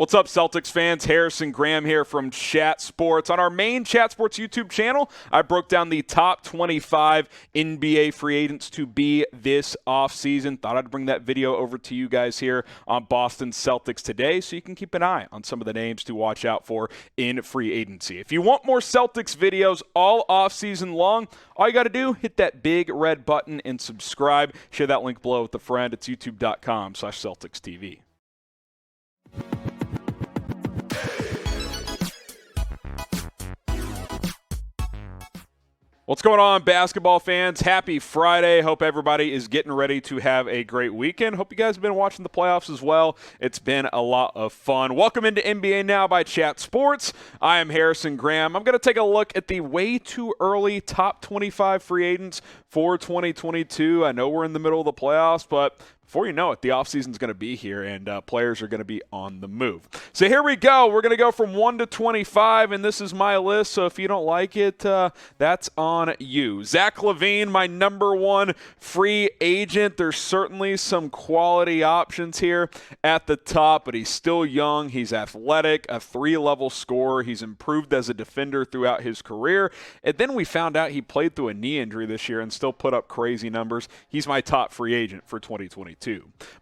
What's up, Celtics fans? Harrison Graham here from Chat Sports. On our main Chat Sports YouTube channel, I broke down the top 25 NBA free agents to be this offseason. Thought I'd bring that video over to you guys here on Boston Celtics today so you can keep an eye on some of the names to watch out for in free agency. If you want more Celtics videos all offseason long, all you got to do, hit that big red button and subscribe. Share that link below with a friend. It's youtube.com/CelticsTV. What's going on, basketball fans? Happy Friday. Hope everybody is getting ready to have a great weekend. Hope you guys have been watching the playoffs as well. It's been a lot of fun. Welcome into NBA Now by Chat Sports. I am Harrison Graham. I'm going to take a look at the way too early top 25 free agents for 2022. I know we're in the middle of the playoffs, but before you know it, the offseason is going to be here, and players are going to be on the move. So here we go. We're going to go from 1 to 25, and this is my list. So if you don't like it, that's on you. Zach LaVine, my number one free agent. There's certainly some quality options here at the top, but he's still young. He's athletic, a 3-level scorer. He's improved as a defender throughout his career. And then we found out he played through a knee injury this year and still put up crazy numbers. He's my top free agent for 2022.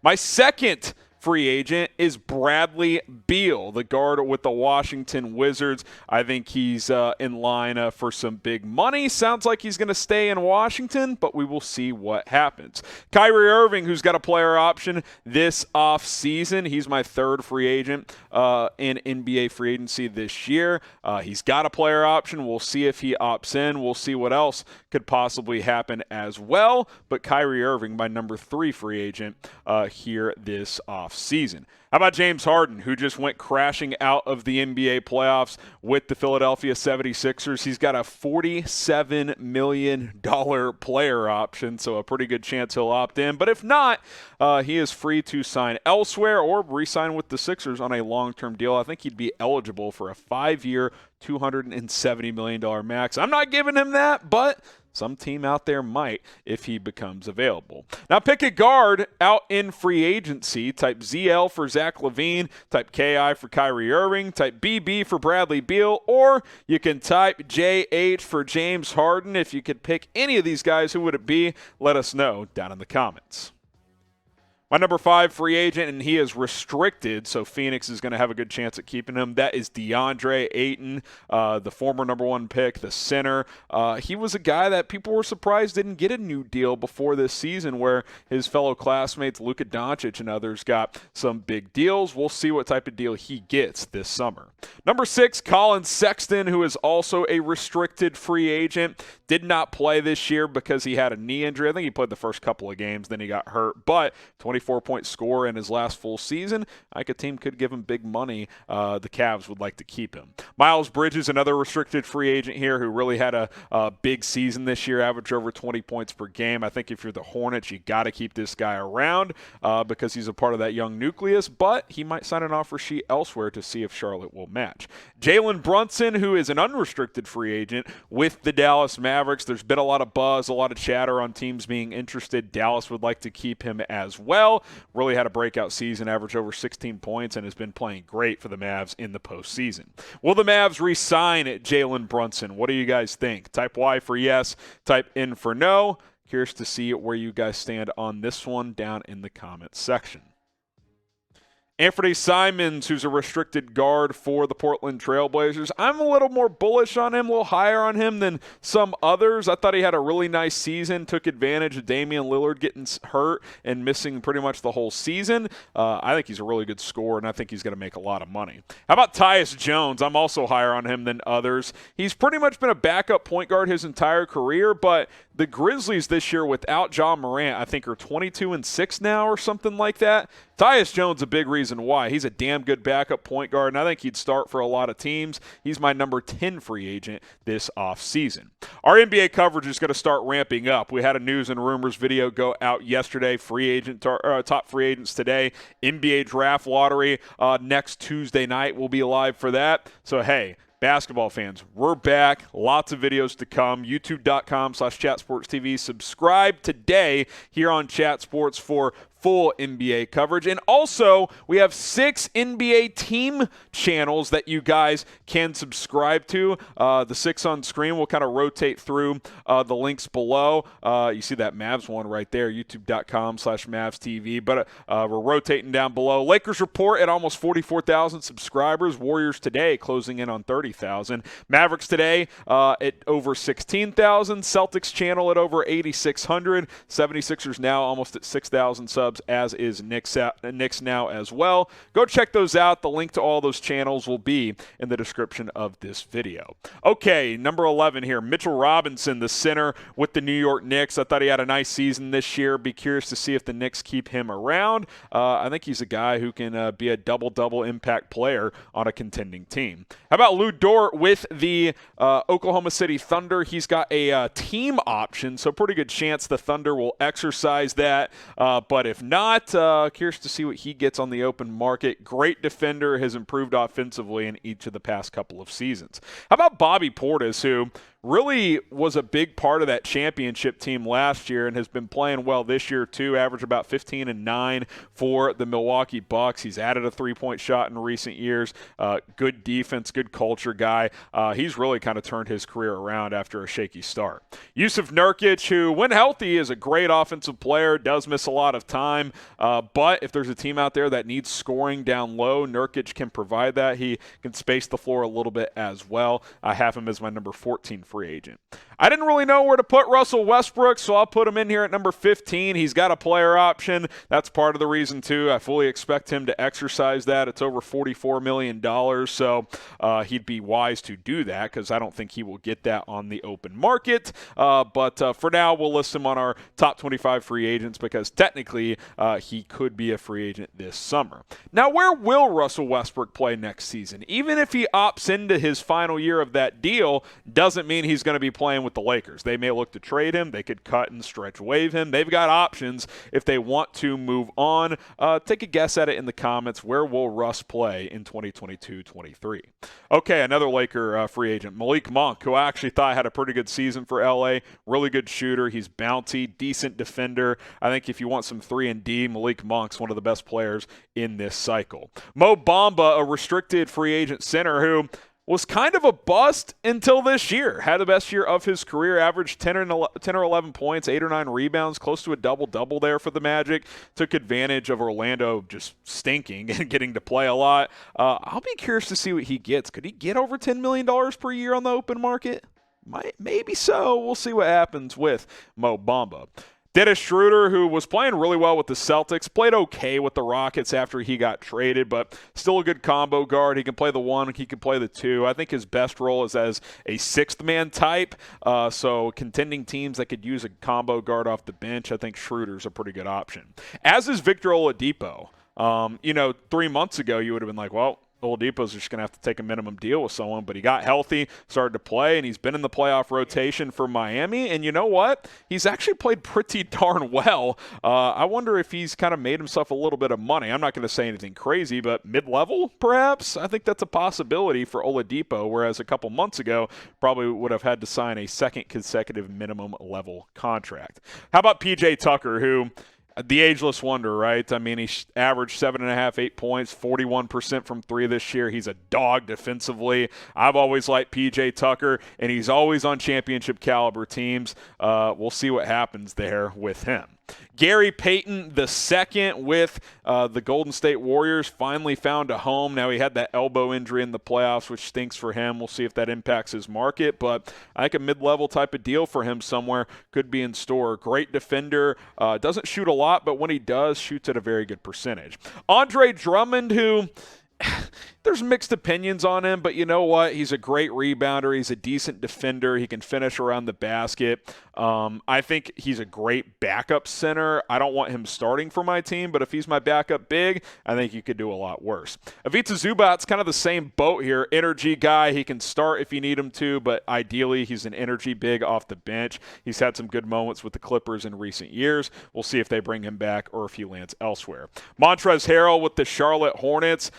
My second free agent is Bradley Beal, the guard with the Washington Wizards. I think he's in line for some big money. Sounds like he's going to stay in Washington, but we will see what happens. Kyrie Irving, who's got a player option this offseason. He's my third free agent in NBA free agency this year. He's got a player option. We'll see if he opts in. We'll see what else could possibly happen as well. But Kyrie Irving, my number 3 free agent here this offseason. How about James Harden, who just went crashing out of the NBA playoffs with the Philadelphia 76ers? He's got a $47 million player option, so a pretty good chance he'll opt in. But if not, he is free to sign elsewhere or re-sign with the Sixers on a long-term deal. I think he'd be eligible for a 5-year, $270 million max. I'm not giving him that, but some team out there might if he becomes available. Now pick a guard out in free agency. Type ZL for Zach LaVine, type KI for Kyrie Irving, type BB for Bradley Beal, or you can type JH for James Harden. If you could pick any of these guys, who would it be? Let us know down in the comments. My number 5 free agent, and he is restricted, so Phoenix is going to have a good chance at keeping him. That is DeAndre Ayton, the former number 1 pick, the center. He was a guy that people were surprised didn't get a new deal before this season, where his fellow classmates, Luka Doncic and others, got some big deals. We'll see what type of deal he gets this summer. Number 6, Colin Sexton, who is also a restricted free agent. Did not play this year because he had a knee injury. I think he played the first couple of games, then he got hurt, but 24-point scorer in his last full season. I think a team could give him big money. The Cavs would like to keep him. Miles Bridges, another restricted free agent here, who really had a big season this year, averaged over 20 points per game. I think if you're the Hornets, you got to keep this guy around because he's a part of that young nucleus, but he might sign an offer sheet elsewhere to see if Charlotte will match. Jalen Brunson, who is an unrestricted free agent with the Dallas Mavericks. There's been a lot of buzz, a lot of chatter on teams being interested. Dallas would like to keep him as well. Really had a breakout season, averaged over 16 points, and has been playing great for the Mavs in the postseason. Will the Mavs re-sign Jalen Brunson? What do you guys think? Type Y for yes, type N for no. Curious to see where you guys stand on this one down in the comments section. Anthony Simons, who's a restricted guard for the Portland Trailblazers. I'm a little more bullish on him, a little higher on him than some others. I thought he had a really nice season, took advantage of Damian Lillard getting hurt and missing pretty much the whole season. I think he's a really good scorer, and I think he's going to make a lot of money. How about Tyus Jones? I'm also higher on him than others. He's pretty much been a backup point guard his entire career, but the Grizzlies this year without Ja Morant, I think, are 22-6 now or something like that. Tyus Jones, a big reason why. He's a damn good backup point guard, and I think he'd start for a lot of teams. He's my number 10 free agent this offseason. Our NBA coverage is going to start ramping up. We had a news and rumors video go out yesterday. Top free agents today. NBA draft lottery next Tuesday night. We'll be live for that. So, hey, basketball fans, we're back. Lots of videos to come. YouTube.com/ChatSportsTV. Subscribe today here on Chat Sports for full NBA coverage. And also, we have 6 NBA team channels that you guys can subscribe to. The 6 on screen will kind of rotate through the links below. You see that Mavs one right there, youtube.com/MavsTV. But we're rotating down below. Lakers Report at almost 44,000 subscribers. Warriors today closing in on 30,000. Mavericks today at over 16,000. Celtics channel at over 8,600. 76ers now almost at 6,000 subs, as is Knicks now as well. Go check those out. The link to all those channels will be in the description of this video. Okay, number 11 here, Mitchell Robinson, the center with the New York Knicks. I thought he had a nice season this year. Be curious to see if the Knicks keep him around. I think he's a guy who can be a double-double impact player on a contending team. How about Lou Dort with the Oklahoma City Thunder? He's got a team option, so pretty good chance the Thunder will exercise that. But if not, curious to see what he gets on the open market. Great defender, has improved offensively in each of the past couple of seasons. How about Bobby Portis, who really was a big part of that championship team last year and has been playing well this year too, averaged about 15 and 9 for the Milwaukee Bucks. He's added a three-point shot in recent years. Good defense, good culture guy. He's really kind of turned his career around after a shaky start. Yusuf Nurkic, who when healthy is a great offensive player, does miss a lot of time, but if there's a team out there that needs scoring down low, Nurkic can provide that. He can space the floor a little bit as well. I have him as my number 14 free agent. I didn't really know where to put Russell Westbrook, so I'll put him in here at number 15. He's got a player option. That's part of the reason, too. I fully expect him to exercise that. It's over $44 million, so he'd be wise to do that because I don't think he will get that on the open market. But for now, we'll list him on our top 25 free agents because technically he could be a free agent this summer. Now, where will Russell Westbrook play next season? Even if he opts into his final year of that deal, doesn't mean he's going to be playing with the Lakers. They may look to trade him. They could cut and stretch waive him. They've got options if they want to move on. Take a guess at it in the comments. Where will Russ play in 2022-23? Okay, another Laker free agent, Malik Monk, who I actually thought had a pretty good season for LA. Really good shooter. He's bouncy, decent defender. I think if you want some 3-and-D, Malik Monk's one of the best players in this cycle. Mo Bamba, a restricted free agent center who was kind of a bust until this year. Had the best year of his career, averaged 10 or 11 points, 8 or 9 rebounds, close to a double-double there for the Magic. Took advantage of Orlando just stinking and getting to play a lot. I'll be curious to see what he gets. Could he get over $10 million per year on the open market? Maybe so. We'll see what happens with Mo Bamba. Dennis Schroeder, who was playing really well with the Celtics, played okay with the Rockets after he got traded, but still a good combo guard. He can play the 1, he can play the 2. I think his best role is as a sixth-man type, so contending teams that could use a combo guard off the bench, I think Schroeder's a pretty good option. As is Victor Oladipo. 3 months ago, you would have been like, well, Oladipo's just going to have to take a minimum deal with someone, but he got healthy, started to play, and he's been in the playoff rotation for Miami. And you know what? He's actually played pretty darn well. I wonder if he's kind of made himself a little bit of money. I'm not going to say anything crazy, but mid-level, perhaps? I think that's a possibility for Oladipo, whereas a couple months ago, probably would have had to sign a second consecutive minimum level contract. How about P.J. Tucker, who the ageless wonder, right? I mean, he averaged 7.5, 8 points, 41% from 3 this year. He's a dog defensively. I've always liked P.J. Tucker, and he's always on championship caliber teams. We'll see what happens there with him. Gary Payton II with the Golden State Warriors finally found a home. Now, he had that elbow injury in the playoffs, which stinks for him. We'll see if that impacts his market, but I think a mid-level type of deal for him somewhere could be in store. Great defender. Doesn't shoot a lot, but when he does, shoots at a very good percentage. Andre Drummond, who there's mixed opinions on him, but you know what? He's a great rebounder. He's a decent defender. He can finish around the basket. I think he's a great backup center. I don't want him starting for my team, but if he's my backup big, I think he could do a lot worse. Ivica Zubac's kind of the same boat here. Energy guy. He can start if you need him to, but ideally he's an energy big off the bench. He's had some good moments with the Clippers in recent years. We'll see if they bring him back or if he lands elsewhere. Montrezl Harrell with the Charlotte Hornets.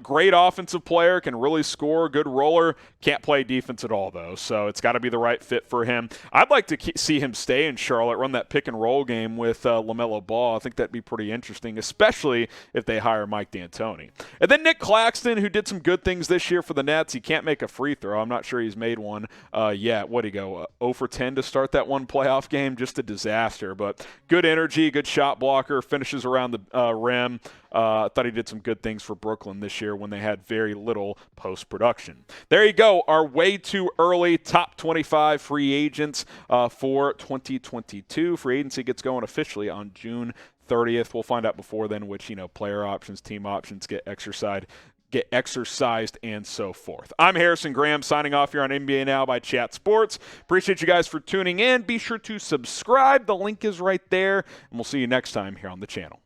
Great offensive player, can really score, good roller. Can't play defense at all, though, so it's got to be the right fit for him. I'd like to see him stay in Charlotte, run that pick and roll game with LaMelo Ball. I think that'd be pretty interesting, especially if they hire Mike D'Antoni. And then Nick Claxton, who did some good things this year for the Nets. He can't make a free throw. I'm not sure he's made one yet. What'd he go? 0 for 10 to start that one playoff game? Just a disaster. But good energy, good shot blocker, finishes around the rim. I thought he did some good things for Brooklyn this year when they had very little post-production. There you go, our way too early top 25 free agents for 2022. Free agency gets going officially on June 30th. We'll find out before then which, player options, team options get exercised, and so forth. I'm Harrison Graham signing off here on NBA Now by Chat Sports. Appreciate you guys for tuning in. Be sure to subscribe. The link is right there, and we'll see you next time here on the channel.